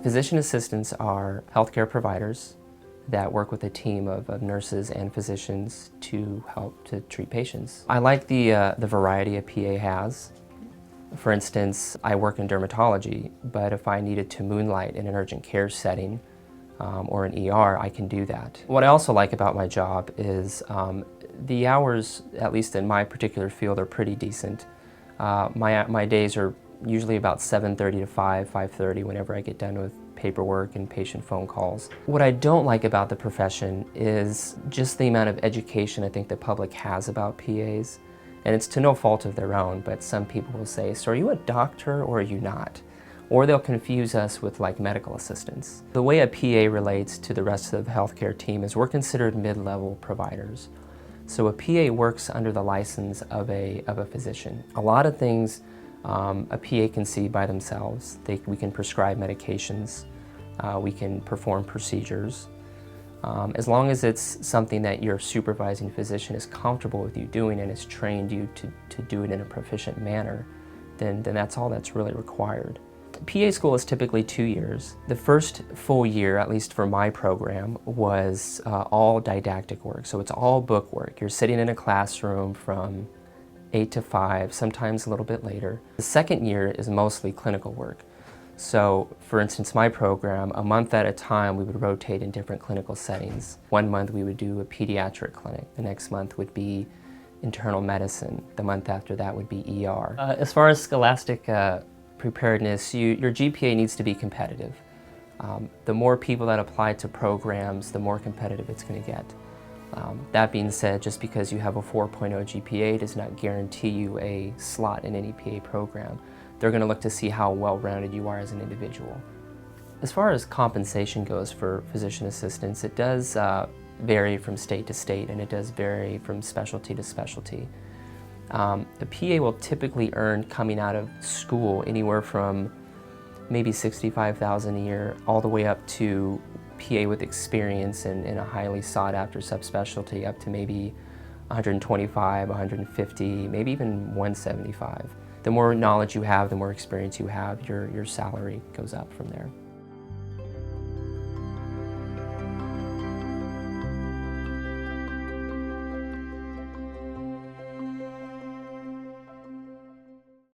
Physician assistants are healthcare providers that work with a team of nurses and physicians to help to treat patients. I like the variety a PA has. For instance, I work in dermatology, but if I needed to moonlight in an urgent care setting or an ER, I can do that. What I also like about my job is the hours, at least in my particular field, are pretty decent. My days are usually about 7:30 to 5:30 whenever I get done with paperwork and patient phone calls. What I don't like about the profession is just the amount of education I think the public has about PAs. And it's to no fault of their own, but some people will say, so are you a doctor or are you not? Or they'll confuse us with like medical assistants. The way a PA relates to the rest of the healthcare team is we're considered mid-level providers. So a PA works under the license of a physician. A lot of things a PA can see by themselves. We can prescribe medications, we can perform procedures. As long as it's something that your supervising physician is comfortable with you doing and has trained you to do it in a proficient manner, then that's all that's really required. PA school is typically 2 years. The first full year, at least for my program, was all didactic work. So it's all book work. You're sitting in a classroom from 8 to 5, sometimes a little bit later. The second year is mostly clinical work. So, for instance, my program, a month at a time, we would rotate in different clinical settings. 1 month we would do a pediatric clinic. The next month would be internal medicine. The month after that would be ER. As far as scholastic preparedness, your GPA needs to be competitive. The more people that apply to programs, the more competitive it's going to get. That being said, just because you have a 4.0 GPA does not guarantee you a slot in any PA program. They're going to look to see how well-rounded you are as an individual. As far as compensation goes for physician assistants, it does vary from state to state, and it does vary from specialty to specialty. The PA will typically earn, coming out of school, anywhere from maybe $65,000 a year all the way up to PA with experience in a highly sought-after subspecialty up to maybe 125, 150, maybe even 175. The more knowledge you have, the more experience you have, your salary goes up from there.